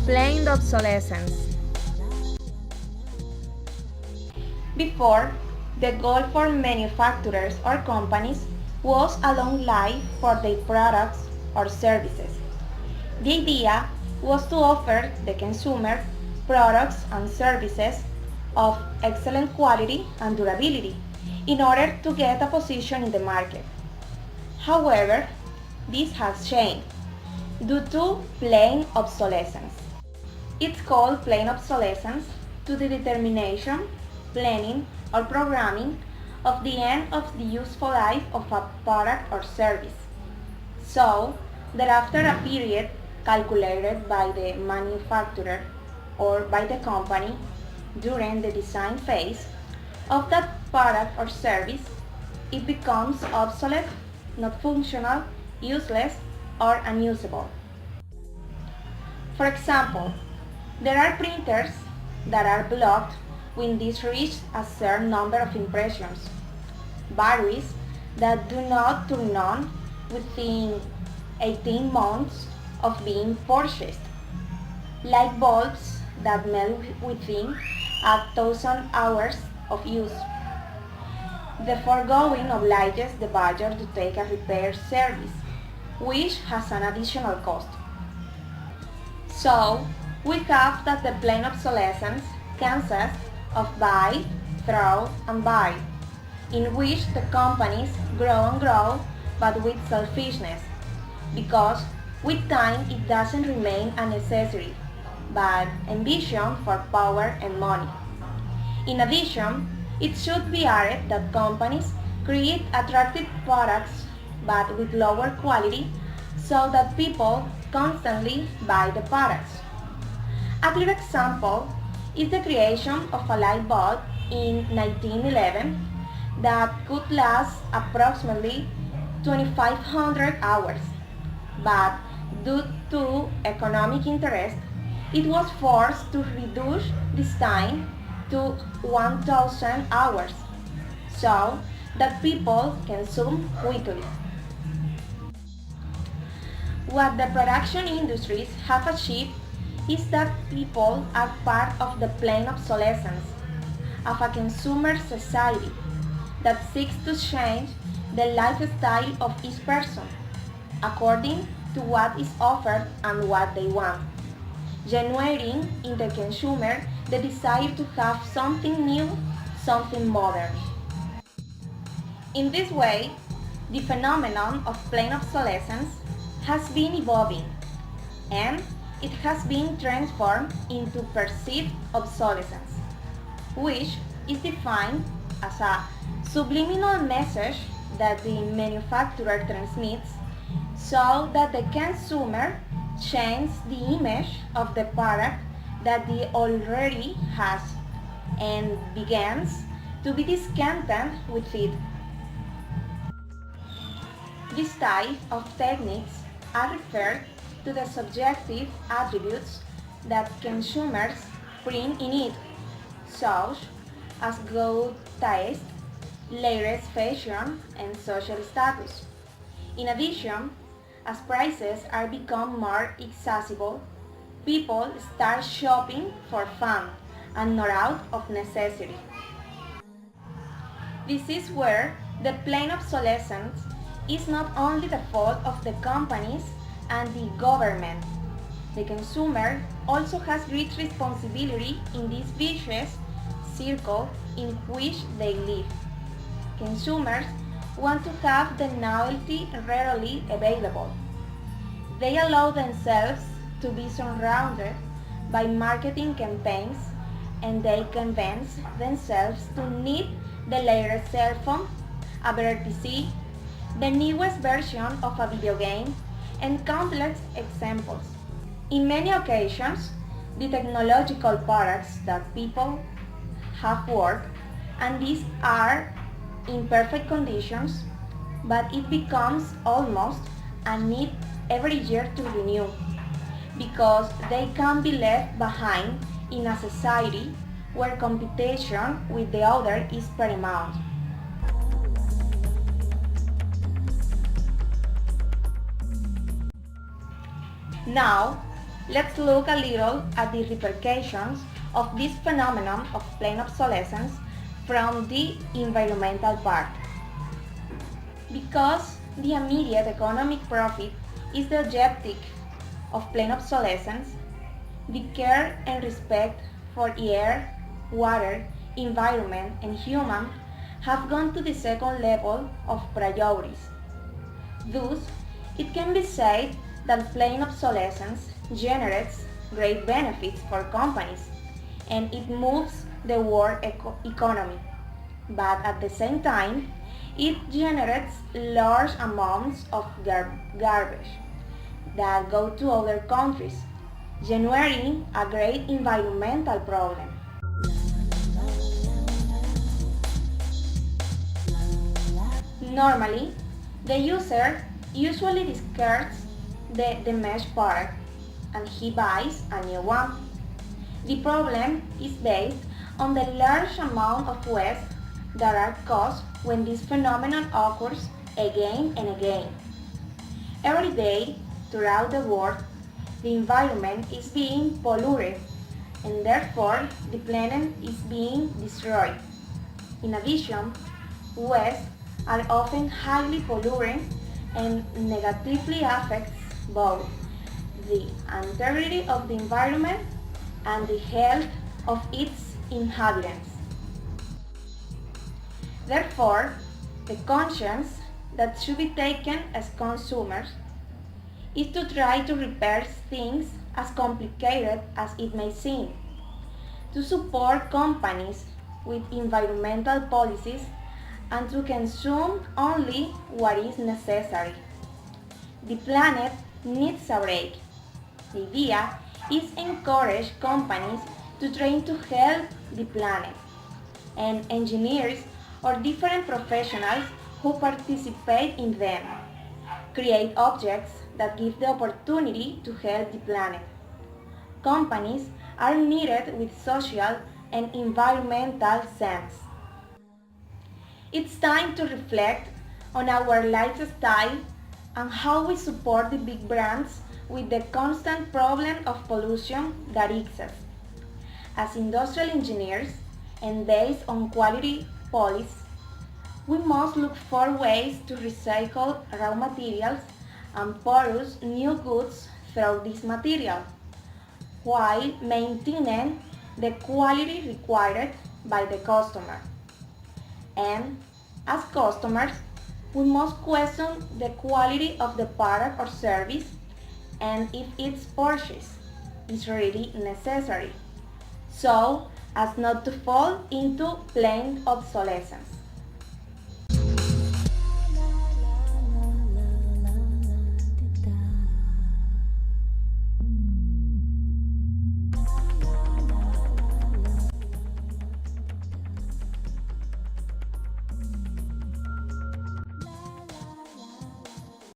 Planned obsolescence. Before, the goal for manufacturers or companies was a long life for their products or services. The idea was to offer the consumer products and services of excellent quality and durability in order to get a position in the market. However, this has changed due to planned obsolescence. It's called planned obsolescence to the determination, planning, or programming of the end of the useful life of a product or service. So that after a period calculated by the manufacturer or by the company during the design phase of that product or service, it becomes obsolete, not functional, useless, or unusable. For example, there are printers that are blocked when these reach a certain number of impressions, batteries that do not turn on within 18 months of being purchased, light bulbs that melt within 1,000 hours of use. The foregoing obliges the buyer to take a repair service, which has an additional cost. So, we have that the planned obsolescence consists of buy, throw, and buy, in which the companies grow and grow, but with selfishness, because with time it doesn't remain a necessity, but ambition for power and money. In addition, it should be added that companies create attractive products but with lower quality so that people constantly buy the products. A clear example is the creation of a light bulb in 1911 that could last approximately 2,500 hours, but due to economic interest, it was forced to reduce this time to 1,000 hours so that people consume quickly. What the production industries have achieved is that people are part of the planned obsolescence of a consumer society that seeks to change the lifestyle of each person according to what is offered and what they want, generating in the consumer the desire to have something new, something modern. In this way, the phenomenon of planned obsolescence has been evolving, and it has been transformed into perceived obsolescence, which is defined as a subliminal message that the manufacturer transmits so that the consumer changes the image of the product that he already has and begins to be discontent with it. This type of techniques are referred to the subjective attributes that consumers bring in it, such as good taste, latest fashion, and social status. In addition, as prices are become more accessible, people start shopping for fun and not out of necessity. This is where the planned obsolescence is not only the fault of the companies and the government. The consumer also has great responsibility in this vicious circle in which they live. Consumers want to have the novelty readily available. They allow themselves to be surrounded by marketing campaigns, and they convince themselves to need the latest cell phone, a better PC, the newest version of a video game, and countless examples. In many occasions, the technological products that people have worked, and these are in perfect conditions, but it becomes almost a need every year to renew, because they can be left behind in a society where competition with the other is paramount. Now, Let's look a little at the repercussions of this phenomenon of planned obsolescence from the environmental part. Because the immediate economic profit is the objective of planned obsolescence, the care and respect for air, water, environment, and human have gone to the second level of priorities. Thus, it can be said that planned obsolescence generates great benefits for companies and it moves the world economy. But at the same time, it generates large amounts of garbage that go to other countries, generating a great environmental problem. Normally, the user usually discards the damaged product and he buys a new one. The problem is based on the large amount of waste that are caused when this phenomenon occurs again and again. Every day, throughout the world, the environment is being polluted and therefore the planet is being destroyed. In addition, waste are often highly polluting and negatively affects both the integrity of the environment and the health of its inhabitants. Therefore, the conscience that should be taken as consumers is to try to repair things as complicated as it may seem, to support companies with environmental policies and to consume only what is necessary. The planet needs a break. The idea is encourage companies to try to help the planet, and engineers or different professionals who participate in them create objects that give the opportunity to help the planet. Companies are needed with social and environmental sense. It's time to reflect on our lifestyle and how we support the big brands with the constant problem of pollution that exists. As industrial engineers and based on quality policy, we must look for ways to recycle raw materials and produce new goods through this material, while maintaining the quality required by the customer. And as customers, we must question the quality of the product or service and if its purchase is really necessary, so as not to fall into planned obsolescence.